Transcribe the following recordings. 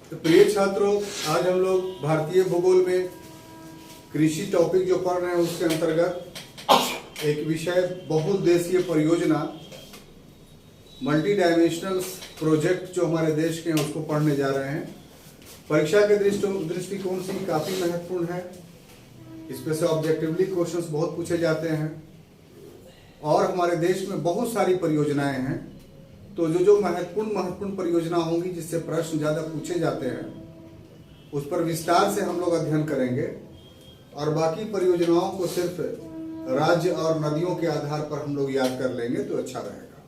तो प्रिय छात्रों, आज हम लोग भारतीय भूगोल में कृषि टॉपिक जो पढ़ रहे हैं उसके अंतर्गत एक विषय बहुउद्देशीय परियोजना मल्टी डायमेंशनल प्रोजेक्ट जो हमारे देश के हैं उसको पढ़ने जा रहे हैं। परीक्षा के दृष्टिकोण से काफ़ी महत्वपूर्ण है। इसमें से ऑब्जेक्टिवली क्वेश्चंस बहुत पूछे जाते हैं और हमारे देश में बहुत सारी परियोजनाएं हैं। तो जो महत्वपूर्ण परियोजना होंगी जिससे प्रश्न ज़्यादा पूछे जाते हैं उस पर विस्तार से हम लोग अध्ययन करेंगे और बाकी परियोजनाओं को सिर्फ राज्य और नदियों के आधार पर हम लोग याद कर लेंगे तो अच्छा रहेगा।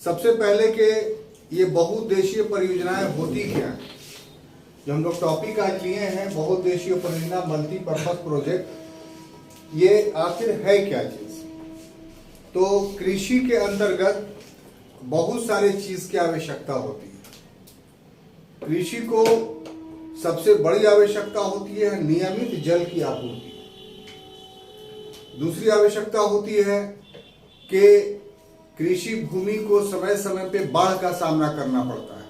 सबसे पहले के ये बहुउद्देशीय परियोजनाएं होती क्या हैं? जो हम लोग टॉपिक आज लिए हैं बहुउद्देशीय परियोजना मल्टीपर्पज प्रोजेक्ट, ये आखिर है क्या चीज? तो कृषि के अंतर्गत बहुत सारे चीज की आवश्यकता होती है। कृषि को सबसे बड़ी आवश्यकता होती है नियमित जल की आपूर्ति। दूसरी आवश्यकता होती है कि कृषि भूमि को समय समय पे बाढ़ का सामना करना पड़ता है।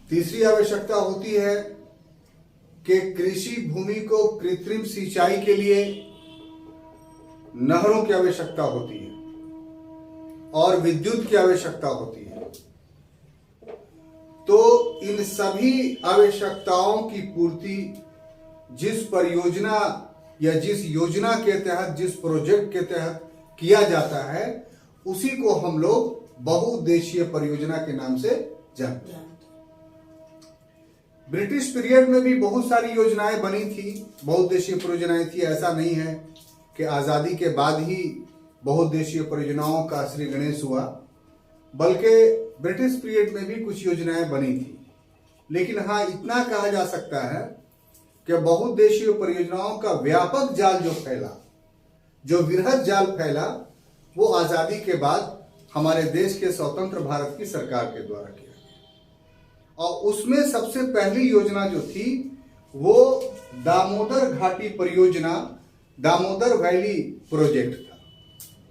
तीसरी आवश्यकता होती है कि कृषि भूमि को कृत्रिम सिंचाई के लिए नहरों की आवश्यकता होती है और विद्युत की आवश्यकता होती है। तो इन सभी आवश्यकताओं की पूर्ति जिस परियोजना या जिस योजना के तहत, जिस प्रोजेक्ट के तहत किया जाता है उसी को हम लोग बहुउद्देशीय परियोजना के नाम से जानते हैं। ब्रिटिश पीरियड में भी बहुत सारी योजनाएं बनी थी, बहुउद्देशीय परियोजनाएं थी। ऐसा नहीं है कि आजादी के बाद ही बहुउद्देशीय परियोजनाओं का श्री गणेश हुआ, बल्कि ब्रिटिश पीरियड में भी कुछ योजनाएं बनी थी। लेकिन हाँ, इतना कहा जा सकता है कि बहुउद्देशीय परियोजनाओं का व्यापक जाल जो फैला, जो वृहद जाल फैला, वो आजादी के बाद हमारे देश के स्वतंत्र भारत की सरकार के द्वारा किया गया। और उसमें सबसे पहली योजना जो थी वो दामोदर घाटी परियोजना, दामोदर वैली प्रोजेक्ट था।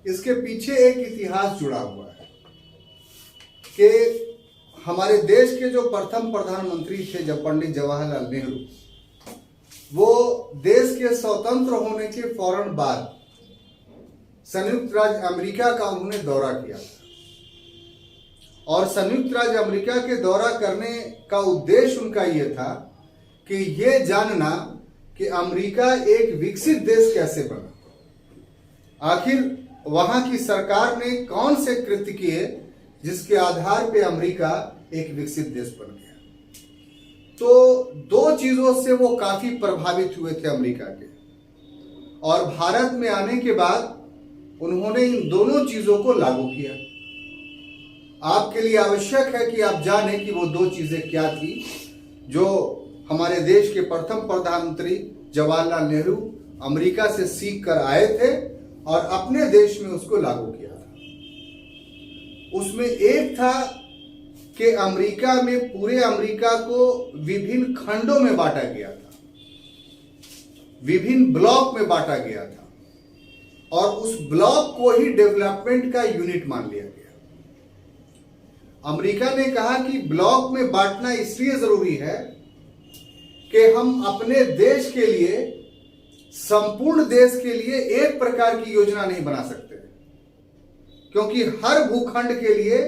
इसके पीछे एक इतिहास जुड़ा हुआ है कि हमारे देश के जो प्रथम प्रधानमंत्री थे जब पंडित जवाहरलाल नेहरू, वो देश के स्वतंत्र होने के फौरन बाद संयुक्त राज्य अमेरिका का उन्होंने दौरा किया था। और संयुक्त राज्य अमेरिका के दौरा करने का उद्देश्य उनका यह था कि ये जानना कि अमेरिका एक विकसित देश कैसे बना। आखिर वहां की सरकार ने कौन से कृत्य किए जिसके आधार पे अमेरिका एक विकसित देश बन गया। तो दो चीजों से वो काफी प्रभावित हुए थे अमेरिका के, और भारत में आने के बाद उन्होंने इन दोनों चीजों को लागू किया। आपके लिए आवश्यक है कि आप जानें कि वो दो चीजें क्या थी जो हमारे देश के प्रथम प्रधानमंत्री जवाहरलाल नेहरू अमेरिका से सीख कर आए थे और अपने देश में उसको लागू किया था। उसमें एक था कि अमेरिका में, पूरे अमेरिका को विभिन्न खंडों में बांटा गया था, विभिन्न ब्लॉक में बांटा गया था और उस ब्लॉक को ही डेवलपमेंट का यूनिट मान लिया गया। अमेरिका ने कहा कि ब्लॉक में बांटना इसलिए जरूरी है कि हम अपने देश के लिए, संपूर्ण देश के लिए एक प्रकार की योजना नहीं बना सकते, क्योंकि हर भूखंड के लिए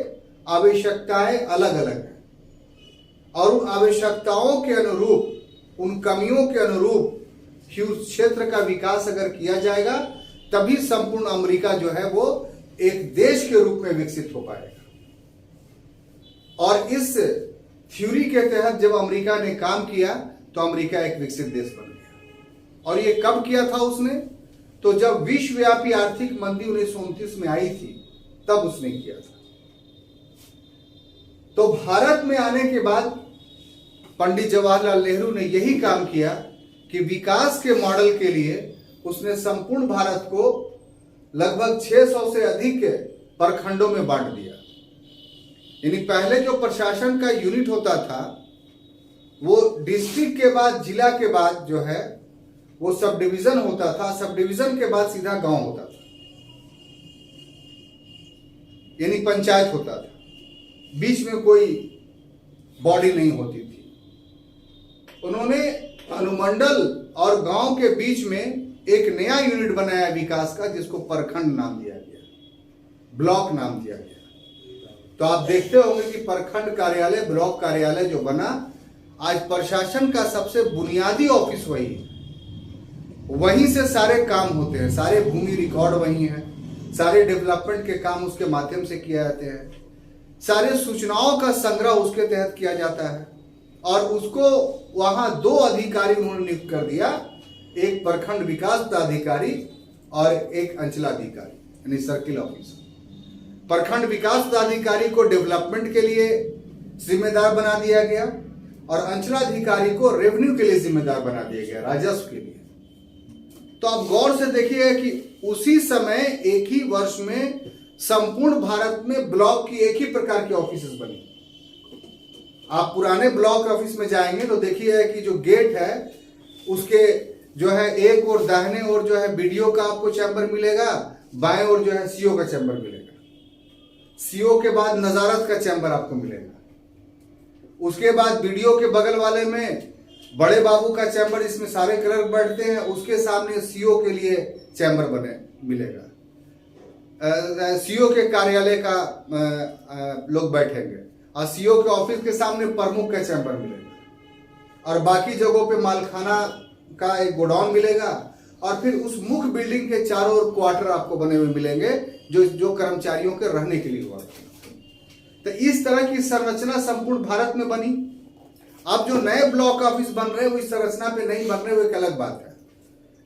आवश्यकताएं अलग अलग हैं और उन आवश्यकताओं के अनुरूप, उन कमियों के अनुरूप ही उस क्षेत्र का विकास अगर किया जाएगा तभी संपूर्ण अमेरिका जो है वो एक देश के रूप में विकसित हो पाएगा। और इस थ्योरी के तहत जब अमेरिका ने काम किया तो अमेरिका एक विकसित देश बन गया। और ये कब किया था उसने? तो जब विश्वव्यापी आर्थिक मंदी 1929 में आई थी तब उसने किया था। तो भारत में आने के बाद पंडित जवाहरलाल नेहरू ने यही काम किया कि विकास के मॉडल के लिए उसने संपूर्ण भारत को लगभग 600 से अधिक प्रखंडों में बांट दिया। यानी पहले जो प्रशासन का यूनिट होता था वो डिस्ट्रिक्ट के बाद, जिला के बाद जो है वो सब डिवीजन होता था, सब डिवीजन के बाद सीधा गांव होता था, यानी पंचायत होता था। बीच में कोई बॉडी नहीं होती थी। उन्होंने अनुमंडल और गांव के बीच में एक नया यूनिट बनाया विकास का, जिसको प्रखंड नाम दिया गया, ब्लॉक नाम दिया गया। तो आप देखते होंगे कि प्रखंड कार्यालय, ब्लॉक कार्यालय जो बना, आज प्रशासन का सबसे बुनियादी ऑफिस वही है। वहीं से सारे काम होते हैं, सारे भूमि रिकॉर्ड वहीं है, सारे डेवलपमेंट के काम उसके माध्यम से किए जाते हैं, सारे सूचनाओं का संग्रह उसके तहत किया जाता है। और उसको वहां 2 अधिकारी उन्होंने नियुक्त कर दिया, एक प्रखंड विकास पदाधिकारी और एक अंचलाधिकारी, यानी सर्किल ऑफिसर। प्रखंड विकास पदाधिकारी को डेवलपमेंट के लिए जिम्मेदार बना दिया गया और अंचलाधिकारी को रेवेन्यू के लिए जिम्मेदार बना दिया गया, राजस्व के लिए। तो आप गौर से देखिए कि उसी समय एक ही वर्ष में संपूर्ण भारत में ब्लॉक की एक ही प्रकार की ऑफिसेस बनी। आप पुराने ब्लॉक ऑफिस में जाएंगे तो देखिए कि जो गेट है उसके जो है एक और दाहिने और जो है बीडीओ का आपको चैम्बर मिलेगा, बाएं और जो है सीओ का चैम्बर मिलेगा। सीओ के बाद नजारत का चैम्बर आपको मिलेगा। उसके बाद बीडीओ के बगल वाले में बड़े बाबू का चैम्बर, इसमें सारे क्लर्क बैठते हैं। उसके सामने सीओ के लिए चैम्बर बने मिलेगा, सीओ के कार्यालय का लोग बैठेंगे और सीओ के ऑफिस के सामने प्रमुख का चैम्बर मिलेगा और बाकी जगहों पे मालखाना का एक गोडाउन मिलेगा। और फिर उस मुख्य बिल्डिंग के चारों ओर क्वार्टर आपको बने हुए मिलेंगे जो कर्मचारियों के रहने के लिए हुआ। तो इस तरह की संरचना संपूर्ण भारत में बनी। अब जो नए ब्लॉक ऑफिस बन रहे हैं वो इस संरचना पे नहीं बन रहे, वो एक अलग बात है।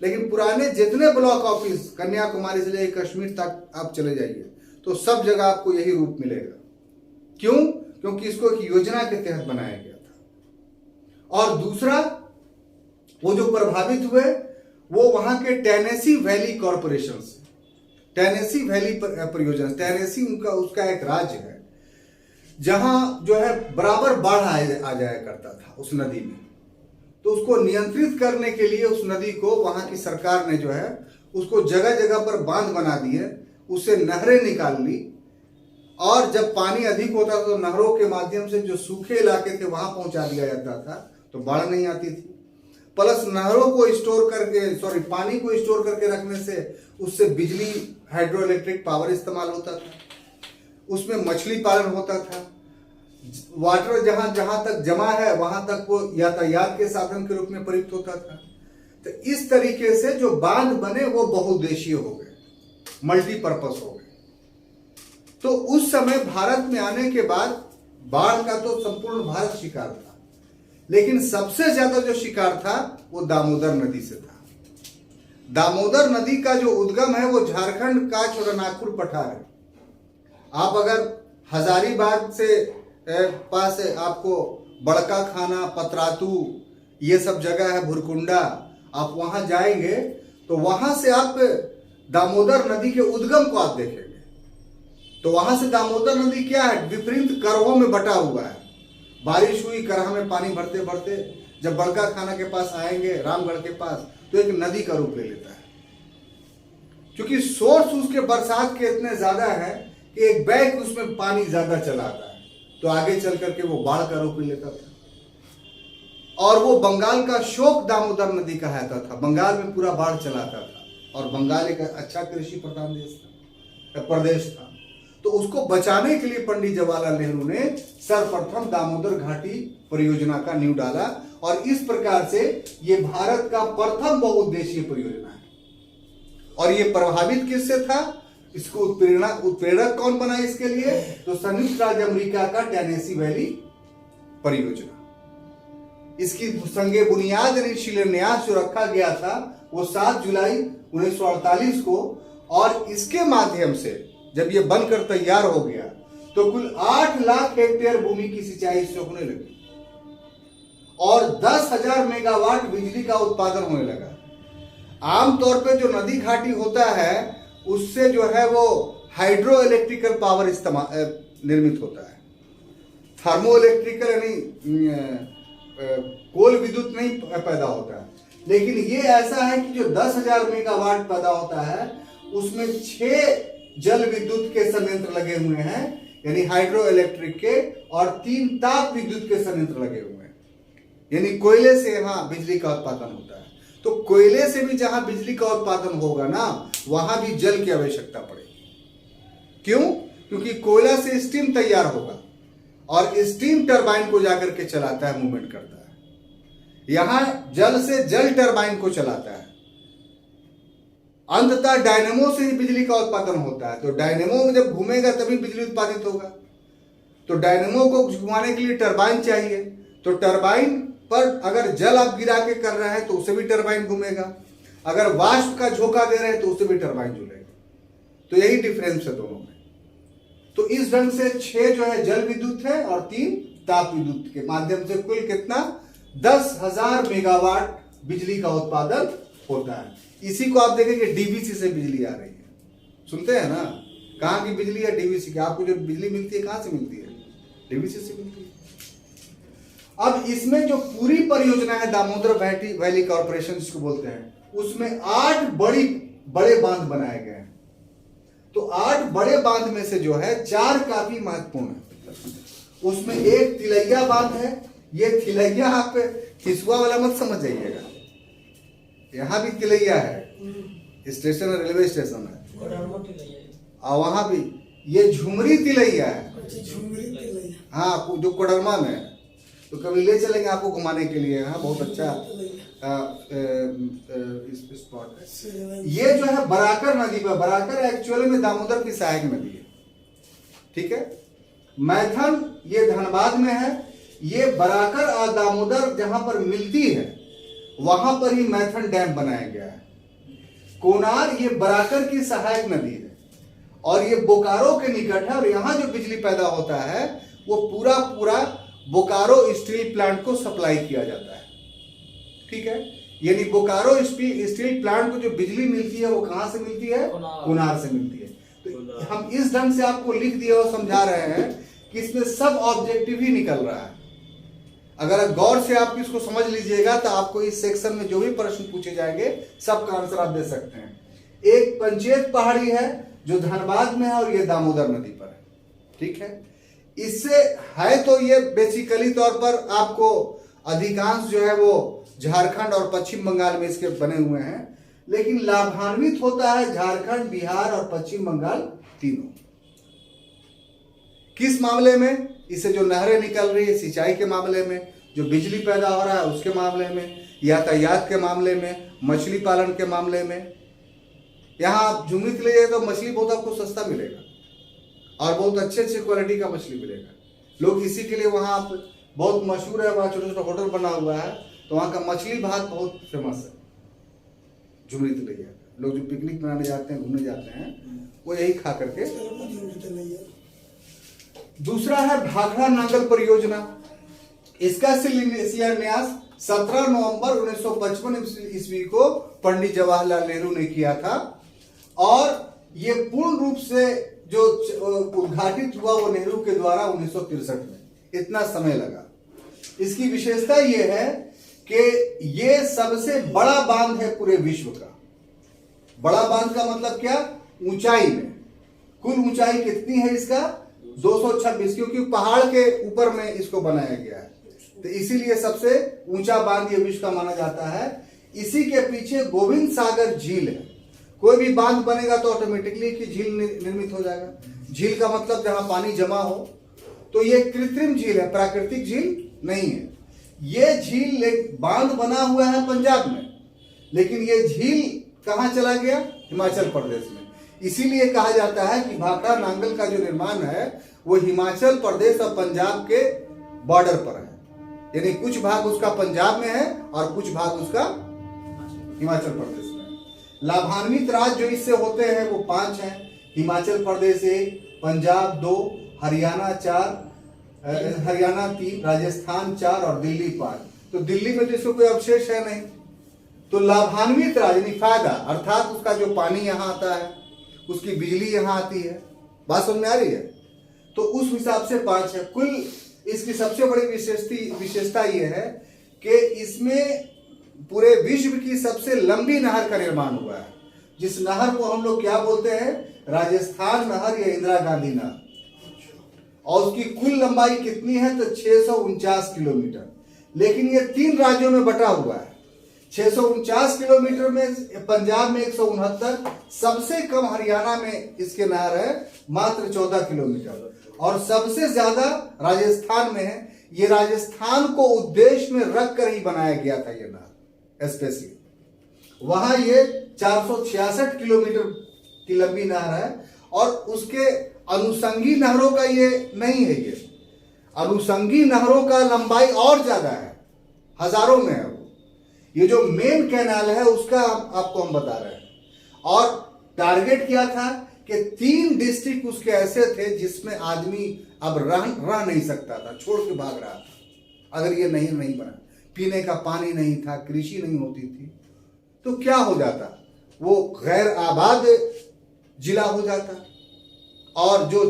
लेकिन पुराने जितने ब्लॉक ऑफिस कन्याकुमारी से लेकर कश्मीर तक आप चले जाइए तो सब जगह आपको यही रूप मिलेगा। क्यों? क्योंकि इसको एक योजना के तहत बनाया गया था। और दूसरा, वो जो प्रभावित हुए वो वहां के टेनेसी वैली कॉरपोरेशन से, टेनेसी वैली परियोजना, टेनेसी उसका एक राज्य है जहां जो है बराबर बाढ़ आ जाया करता था उस नदी में। तो उसको नियंत्रित करने के लिए उस नदी को वहां की सरकार ने जो है उसको जगह जगह पर बांध बना दिए, उससे नहरें निकाल ली। और जब पानी अधिक होता था तो नहरों के माध्यम से जो सूखे इलाके थे वहां पहुंचा दिया जाता था, तो बाढ़ नहीं आती थी। प्लस नहरों को स्टोर करके पानी को स्टोर करके रखने से उससे बिजली, हाइड्रो इलेक्ट्रिक पावर इस्तेमाल होता था, उसमें मछली पालन होता था। वाटर जहां जहां तक जमा है वहां तक वो यातायात के साधन के रूप में प्रयुक्त होता था। तो इस तरीके से जो बांध बने वो बहुउद्देशीय हो गए, मल्टीपर्पस हो गए। तो उस समय भारत में आने के बाद बाढ़ का तो संपूर्ण भारत शिकार था, लेकिन सबसे ज्यादा जो शिकार था वो दामोदर नदी से था। दामोदर नदी का जो उद्गम है वो झारखंड का छोटानागपुर पठार है। आप अगर हजारीबाग से पास आपको बड़का खाना, पतरातू, ये सब जगह है, भुरकुंडा, आप वहां जाएंगे तो वहां से आप दामोदर नदी के उद्गम को आप देखेंगे। तो वहां से दामोदर नदी क्या है, विपरीत करहों में बटा हुआ है। बारिश हुई, करहा में पानी भरते भरते जब बड़का खाना के पास आएंगे, रामगढ़ के पास, तो एक नदी का रूप ले लेता है। क्योंकि सोर्स उसके बरसात के इतने ज्यादा है कि एक बैग उसमें पानी ज्यादा चला आता है, तो आगे चल करके वो बाढ़ का रूप ले लेता था। और वो बंगाल का शोक दामोदर नदी कहलाता था। बंगाल में पूरा बाढ़ चलाता था और बंगाल एक अच्छा कृषि प्रधान प्रदेश था। तो उसको बचाने के लिए पंडित जवाहरलाल नेहरू ने सर्वप्रथम दामोदर घाटी परियोजना का नींव डाला और इस प्रकार से ये भारत का प्रथम बहुउद्देशीय परियोजना है। और ये प्रभावित किससे था, इसको उत्प्रेरक कौन बना इसके लिए, तो संयुक्त राज्य अमेरिका का टेनेसी वैली परियोजना। इसकी संगे बुनियाद यानी शिलान्यास जो रखा गया था वो 7 जुलाई 1948 को, और इसके माध्यम से जब ये बनकर तैयार हो गया तो कुल 8 लाख हेक्टेयर भूमि की सिंचाई इससे होने लगी और 10,000 मेगावाट बिजली का उत्पादन होने लगा। आमतौर पे जो नदी घाटी होता है उससे जो है वो हाइड्रो इलेक्ट्रिकल पावर निर्मित होता है, थर्मो इलेक्ट्रिकल यानी कोल विद्युत नहीं पैदा होता है। लेकिन ये ऐसा है कि जो 10,000 मेगावाट पैदा होता है उसमें 6 जल विद्युत के संयंत्र लगे हुए हैं। यानी हाइड्रो इलेक्ट्रिक के, और 3 ताप विद्युत के संयंत्र लगे हुए हैं। यानी कोयले से यहाँ बिजली का उत्पादन होता है। तो कोयले से भी जहां बिजली का उत्पादन होगा ना, वहां भी जल की आवश्यकता पड़ेगी। क्यों? क्योंकि कोयला से स्टीम तैयार होगा और स्टीम टरबाइन को जाकर के चलाता है, मूवमेंट करता है। यहां जल से जल टरबाइन को चलाता है। अंततः डायनेमो से ही बिजली का उत्पादन होता है। तो डायनेमो में जब घूमेगा तभी बिजली उत्पादित होगा। तो डायनेमो को घुमाने के लिए टरबाइन चाहिए। तो टरबाइन पर अगर जल आप गिरा के कर रहे हैं तो उससे भी टरबाइन घूमेगा। अगर वाष्प का झोंका दे रहे हैं तो उससे भी टरबाइन झूलेगा। तो यही डिफरेंस है दोनों में। तो इस ढंग से 6 जो है जल विद्युत है और 3 ताप विद्युत के माध्यम से कुल कितना 10,000 मेगावाट बिजली का उत्पादन होता है। इसी को आप देखेंगे डीवीसी से बिजली आ रही है। सुनते हैं ना, कहां की बिजली है? डीवीसी की। आपको जो बिजली मिलती है कहां से मिलती है? डीवीसी से मिलती है। अब इसमें जो पूरी परियोजना है दामोदर वैली कॉर्पोरेशन जिसको बोलते हैं, उसमें 8 बड़े बांध बनाए गए हैं। तो 8 बड़े बांध में से जो है 4 काफी महत्वपूर्ण है। उसमें एक तिलैया बांध है। ये तिलैया आप हिसुआ वाला मत समझ जाइएगा, यहाँ भी तिलैया है, स्टेशन है, रेलवे स्टेशन है। और वहां भी ये झुमरी तिलैया है। हाँ, जो कोडरमा में है। तो कभी ले चलेंगे आपको घुमाने के लिए। हाँ, बहुत अच्छा स्पॉट है। ये जो है बराकर नदी पर, बराकर एक्चुअली में दामोदर की सहायक नदी है। ठीक है। मैथन ये धनबाद में है। ये बराकर और दामोदर जहां पर मिलती है वहां पर ही मैथन डैम बनाया गया है। कोनार ये बराकर की सहायक नदी है और ये बोकारो के निकट है। और यहां जो बिजली पैदा होता है वो पूरा बोकारो स्टील प्लांट को सप्लाई किया जाता है। ठीक है। यानी बोकारो स्टील प्लांट को जो बिजली मिलती है वो कहां से मिलती है? कोनार से मिलती है। तो हम इस ढंग से आपको लिख दिया और समझा रहे हैं कि इसमें सब ऑब्जेक्टिव ही निकल रहा है। अगर गौर से आप इसको समझ लीजिएगा तो आपको इस सेक्शन में जो भी प्रश्न पूछे जाएंगे सबका आंसर आप दे सकते हैं। एक पंचेत पहाड़ी है जो धनबाद में है और ये दामोदर नदी पर है। ठीक है। इससे है तो ये बेसिकली तौर पर आपको अधिकांश जो है वो झारखंड और पश्चिम बंगाल में इसके बने हुए हैं, लेकिन लाभान्वित होता है झारखंड, बिहार और पश्चिम बंगाल तीनों। किस मामले में? इससे जो नहरें निकल रही है सिंचाई के मामले में, जो बिजली पैदा हो रहा है उसके मामले में, यातायात के मामले में, मछली पालन के मामले में। यहाँ आप झुमरी ले जाए तो मछली बहुत आपको सस्ता मिलेगा और बहुत अच्छे क्वालिटी का मछली मिलेगा। लोग इसी के लिए वहाँ बहुत मशहूर है, वहाँ छोटा छोटा होटल बना हुआ है, तो वहाँ का मछली भात बहुत फेमस है। झुमरी तिलैया लोग जो पिकनिक मनाने जाते हैं, घूमने जाते हैं, वो यही खा करके। दूसरा है भाखड़ा नांगल परियोजना। इसका शिलान्यास 17 नवंबर 1955 ईस्वी को पंडित जवाहरलाल नेहरू ने किया था और ये पूर्ण रूप से जो उद्घाटित हुआ वो नेहरू के द्वारा 1963 में। इतना समय लगा। इसकी विशेषता ये है कि ये सबसे बड़ा बांध है पूरे विश्व का। बड़ा बांध का मतलब क्या? ऊंचाई में। कुल ऊंचाई कितनी है इसका? 226, क्योंकि पहाड़ के ऊपर में इसको बनाया गया है, तो इसीलिए सबसे ऊंचा बांध ये विश्व का माना जाता है। इसी के पीछे गोविंद सागर झील है। कोई भी बांध बनेगा तो ऑटोमेटिकली की झील निर्मित हो जाएगा। झील का मतलब जहां पानी जमा हो। तो ये कृत्रिम झील है, प्राकृतिक झील नहीं है। ये झील बांध बना हुआ है पंजाब में, लेकिन ये झील कहां चला गया? हिमाचल प्रदेश में। इसीलिए कहा जाता है कि भाखड़ा नांगल का जो निर्माण है वो हिमाचल प्रदेश और पंजाब के बॉर्डर पर है। यानी कुछ भाग उसका पंजाब में है और कुछ भाग उसका हिमाचल प्रदेश में है। लाभान्वित राज्य जो इससे होते हैं वो 5 हैं। हिमाचल प्रदेश 1, पंजाब 2, हरियाणा 4, हरियाणा 3, राजस्थान 4 और दिल्ली 5। तो दिल्ली में जिसको कोई अवशेष है नहीं। तो लाभान्वित राज्य यानी फायदा, अर्थात उसका जो पानी यहाँ आता है, उसकी बिजली यहाँ आती है। बात समझ में आ रही है? तो उस हिसाब से 5 है। कुल इसकी सबसे बड़ी विशेषता ये है कि इसमें पूरे विश्व की सबसे लंबी नहर का निर्माण हुआ है, जिस नहर को हम लोग क्या बोलते हैं? राजस्थान नहर या इंदिरा गांधी नहर। और उसकी कुल लंबाई कितनी है तो 649 किलोमीटर। लेकिन ये 3 राज्यों में बटा हुआ है। 649 किलोमीटर में पंजाब में 169, सबसे कम हरियाणा में इसके नहर है मात्र 14 किलोमीटर, और सबसे ज्यादा राजस्थान में है। ये राजस्थान को उद्देश्य में रख कर ही बनाया गया था ये नहर स्पेशली। वहां ये 466 किलोमीटर की लंबी नहर है, और उसके अनुषंगी नहरों का ये नहीं है। ये अनुषंगी नहरों का लंबाई और ज्यादा है, हजारों में है वो। ये जो मेन कैनाल है उसका आपको हम बता रहे हैं। और टारगेट क्या था कि 3 डिस्ट्रिक्ट उसके ऐसे थे जिसमें आदमी अब रह नहीं सकता था, छोड़ के भाग रहा था अगर ये नहीं बना। पीने का पानी नहीं था, कृषि नहीं होती थी, तो क्या हो जाता, वो गैर आबाद जिला हो जाता, और जो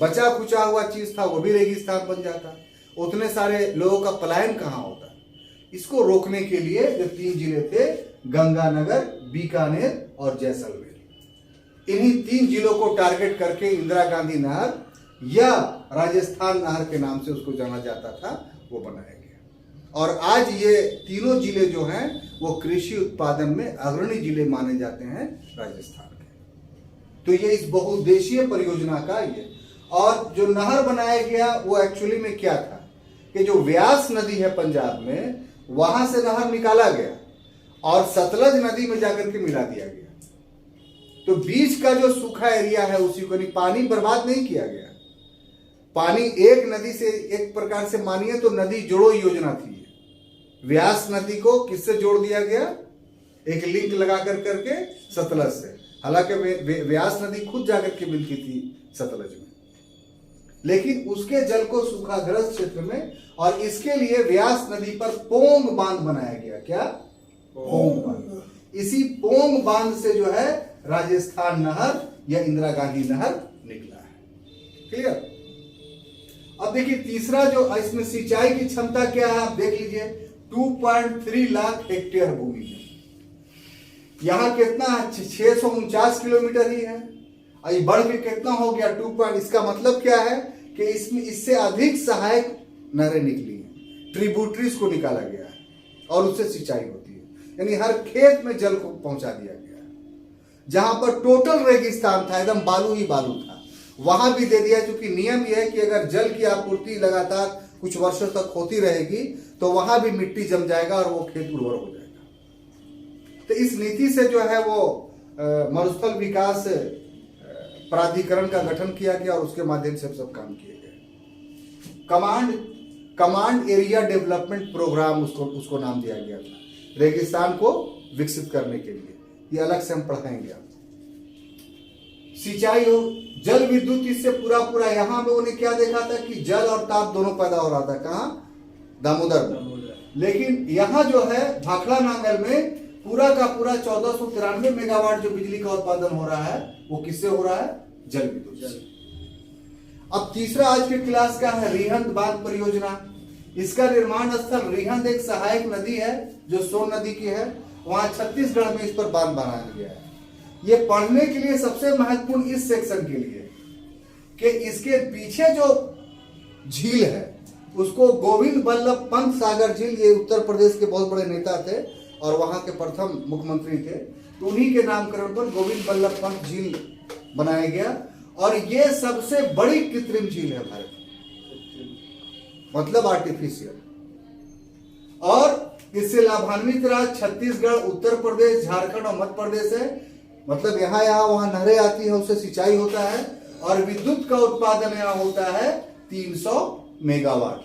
बचा खुचा हुआ चीज था वो भी रेगिस्तान बन जाता। उतने सारे लोगों का पलायन कहाँ होता। इसको रोकने के लिए जो 3 जिले थे, गंगानगर, बीकानेर और जैसलमेर, इन्हीं 3 जिलों को टारगेट करके इंदिरा गांधी नहर या राजस्थान नहर के नाम से उसको जाना जाता था, वो बनाया गया। और आज ये तीनों जिले जो हैं वो कृषि उत्पादन में अग्रणी जिले माने जाते हैं राजस्थान के। तो ये इस बहुउद्देशीय परियोजना का ये, और जो नहर बनाया गया वो एक्चुअली में क्या था कि जो व्यास नदी है पंजाब में, वहां से नहर निकाला गया और सतलज नदी में जाकर के मिला दिया गया। तो बीच का जो सूखा एरिया है उसी को, नहीं, पानी बर्बाद नहीं किया गया। पानी एक नदी से, एक प्रकार से मानिए तो नदी जोड़ो योजना थी। व्यास नदी को किससे जोड़ दिया गया, एक लिंक लगा करके सतलज से। हालांकि व्यास नदी खुद जाकर के मिलती थी सतलज में, लेकिन उसके जल को सूखाग्रस्त क्षेत्र में, और इसके लिए व्यास नदी पर पोंग बांध बनाया गया। क्या? पोंग बांध। इसी पोंग बांध से जो है राजस्थान नहर या इंदिरा गांधी नहर निकला है। क्लियर? अब देखिए तीसरा जो इसमें सिंचाई की क्षमता क्या है, आप देख लीजिए 2.3 लाख हेक्टेयर भूमि है। यहां कितना है, 649 किलोमीटर ही है, और ये बढ़ के कितना हो गया 2. इसका मतलब क्या है कि इसमें इससे अधिक सहायक नहरें निकली हैं, ट्रिब्यूटरीज को निकाला गया है और उससे सिंचाई होती है। यानी हर खेत में जल को पहुंचा दिया गया है। जहां पर टोटल रेगिस्तान था, एकदम बालू ही बालू था, वहां भी दे दिया। क्योंकि नियम यह है कि अगर जल की आपूर्ति लगातार कुछ वर्षों तक होती रहेगी तो वहां भी मिट्टी जम जाएगा और वो खेत उर्वर हो जाएगा। तो इस नीति से जो है वो मरुस्थल विकास प्राधिकरण का गठन किया गया और उसके माध्यम से सब काम किए गए। कमांड एरिया डेवलपमेंट प्रोग्राम उसको नाम दिया गया था, रेगिस्तान को विकसित करने के लिए। ये अलग से हम पढ़ाएंगे आप। सिंचाई हो, जल विद्युत, इससे पूरा यहां लोगों ने क्या देखा था कि जल और ताप दोनों पैदा हो रहा था। कहां? दामोदर में। लेकिन यहां जो है भाखड़ा नांगल में पूरा का पूरा 1493 मेगावाट जो बिजली का उत्पादन हो रहा है वो किससे हो रहा है? जल विद्युत। अब तीसरा आज के क्लास का है रिहंद बांध परियोजना। इसका निर्माण स्थल रिहंद एक सहायक नदी है जो सोन नदी की है, वहां छत्तीसगढ़ में इस पर बांध बनाया गया है। ये पढ़ने के लिए सबसे महत्वपूर्ण इस सेक्शन के लिए कि इसके पीछे जो झील है उसको गोविंद बल्लभ पंत सागर झील, ये उत्तर प्रदेश के बहुत बड़े नेता थे और वहां के प्रथम मुख्यमंत्री थे, तो उन्हीं के नामकरण पर गोविंद बल्लभ पंत झील बनाया गया। और ये सबसे बड़ी कृत्रिम झील है भारत में, मतलब आर्टिफिशियल। और इससे लाभान्वित रहा छत्तीसगढ़, उत्तर प्रदेश, झारखंड और मध्य प्रदेश है। मतलब यहाँ वहां नहरें आती है, उससे सिंचाई होता है और विद्युत का उत्पादन यहाँ होता है 300 मेगावाट।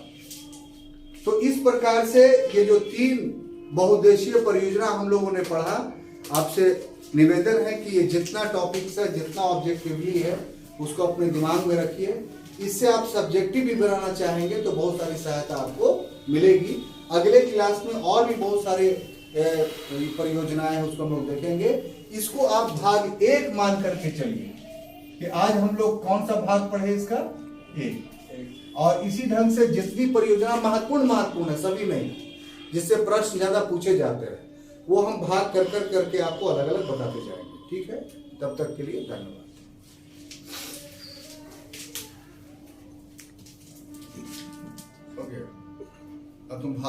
तो इस प्रकार से ये जो 3 बहुउद्देशीय परियोजना हम लोगों ने पढ़ा, आपसे निवेदन है कि ये जितना टॉपिक्स है, जितना ऑब्जेक्टिवली है, उसको अपने दिमाग में रखिए। इससे आप सब्जेक्टिव भी बनाना चाहेंगे तो बहुत सारी सहायता आपको मिलेगी। अगले क्लास में और भी बहुत सारे परियोजनाएं हैं, उसको हम लोग देखेंगे। इसको आप भाग 1 मान करके चलिए कि आज हम लोग कौन सा भाग पढ़े, इसका 1। और इसी ढंग से जितनी परियोजना महत्वपूर्ण है, सभी नहीं, जिससे प्रश्न ज्यादा पूछे जाते हैं, वो हम भाग करके आपको अलग अलग बताते जाएंगे। ठीक है, तब तक के लिए धन्यवाद। गया। अब तुम